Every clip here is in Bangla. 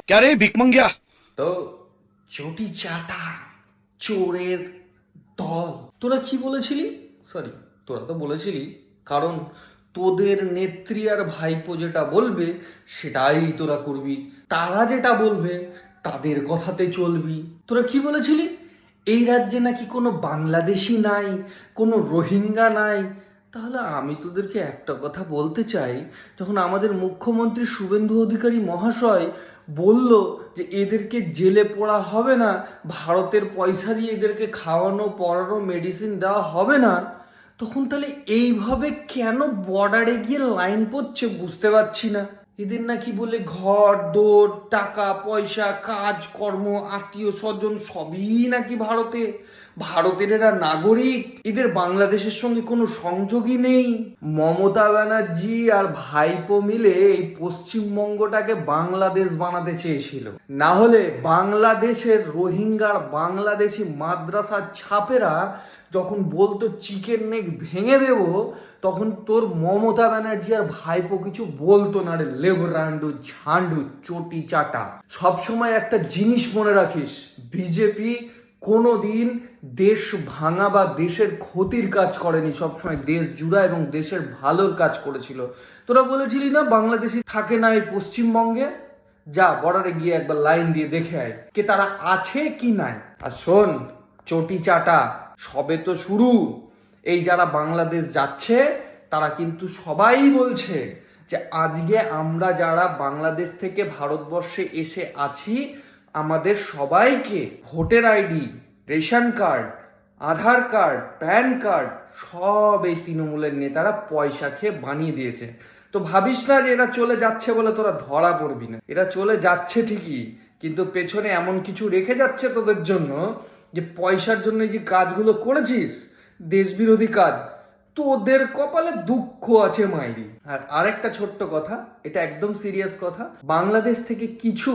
क्या रे भिक मंगिया? তো চটি চাটা চোরের দল। তোরা কি বলেছিলি? সরি, তোরা তো বলেছিলি কারণ তোদের নেত্রী আর ভাইপো যেটা বলবে সেটাই তোরা করবি, তারা যেটা বলবে তাদের কথাতে চলবি। তোরা কি বলেছিলি? এই রাজ্যে নাকি কোনো বাংলাদেশি নাই, কোনো রোহিঙ্গা নাই। তাহলে আমি তোদেরকে একটা কথা বলতে চাই, যখন আমাদের মুখ্যমন্ত্রী শুভেন্দু অধিকারী মহাশয় বলল যে এদেরকে জেলে পোড়া হবে না, ভারতের পয়সা দিয়ে এদেরকে খাওয়ানো পড়ানো মেডিসিন দেওয়া হবে না, তখন তাহলে এইভাবে কেন বর্ডারে গিয়ে লাইন পড়ছে বুঝতে পারছি না। এদের নাকি বলে ঘর দৌড় টাকা পয়সা কাজ কর্ম আত্মীয় স্বজন সবই নাকি ভারতে, ভারতের এরা নাগরিক, এদের বাংলাদেশের সঙ্গে কোনো সংযোগই নেই। মমতা ব্যানার্জি আর ভাইপো মিলে এই পশ্চিমবঙ্গটাকে বাংলাদেশ বানাতে চেয়েছিল, না হলে বাংলাদেশের রোহিঙ্গার বাংলাদেশি মাদ্রাসার ছাপেরা যখন বলতো চিকেন নেক ভেঙে দেব, তখন তোর মমতা ব্যানার্জি আর ভাইপো কিছু বলতো না রে লেবরান্ডু ঝান্ডু চটি চাটা। সবসময় একটা জিনিস মনে রাখিস, বিজেপি কোনোদিন দেশ ভাঙা বা দেশের ক্ষতির কাজ করেনি, সবসময় দেশ জুড়া এবং দেশের ভালোর কাজ করেছিল। তোরা বলেছিলি না বাংলাদেশি থাকে না এই পশ্চিমবঙ্গে, যা বর্ডারে গিয়ে একবার লাইন দিয়ে দেখে আয় কে তারা আছে কি নাই। আর শোন চটি চাটা, সবে তো শুরু। এই যারা বাংলাদেশ যাচ্ছে তারা কিন্তু সবাই বলছে যে আজকে আমরা যারা বাংলাদেশ থেকে ভারতবর্ষে এসে আছি, আমাদের সবাইকে ভোটার আইডি, রেশন কার্ড, আধার কার্ড, প্যান কার্ড সব এই তৃণমূলের নেতারা পয়সা খেয়ে বানিয়ে দিয়েছে। তো ভাবিস না যে এরা চলে যাচ্ছে বলে তোরা ধরা পড়বি না, এরা চলে যাচ্ছে ঠিকই, কিন্তু পেছনে এমন কিছু রেখে যাচ্ছে তোদের জন্য যে পয়সার জন্য যে কাজগুলো করেছিস দেশবিরোধী কাজ, তোদের কপালে দুঃখ আছে মাইরি। আর আরেকটা ছোট্ট কথা, এটা একদম সিরিয়াস কথা, বাংলাদেশ থেকে কিছু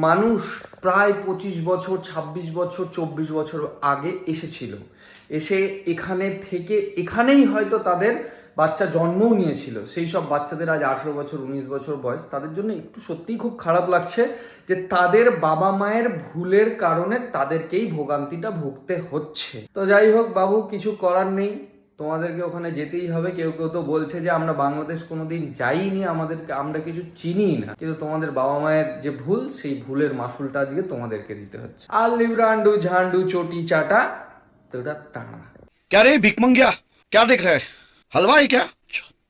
মানুষ প্রায় 25 বছর 26 বছর 24 বছর আগে এসেছিল, এসে এখানে থেকে এখানেই হয়তো তাদের বাচ্চা জন্মও নিয়েছিল, সেই সব বাচ্চাদের আজ 18 বছর 19 বছর বয়স। তাদের জন্য একটু সত্যিই খুব খারাপ লাগছে যে তাদের বাবা মায়ের ভুলের কারণে তাদেরকেই ভোগান্তিটা ভুগতে হচ্ছে। তো যাই হোক বাবু, কিছু করার নেই, তোমাদেরকে ওখানে যেতেই হবে। কেউ কেউ তো বলছে যে আমরা বাংলাদেশ কোনোদিন যাইনি, আমাদেরকে আমরা কিছু চিনি না, কিন্তু তোমাদের বাবা মায়ের যে ভুল, সেই ভুলের মাসুলটা আজকে তোমাদেরকে দিতে হচ্ছে। আর লিব্রান্ডু ঝান্ডু চটি চাটা তোটা তাড়া। क्या रे भिक मंगिया? क्या देख रहा है? हलवाई क्या?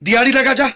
दिहाड़ी लगा जा।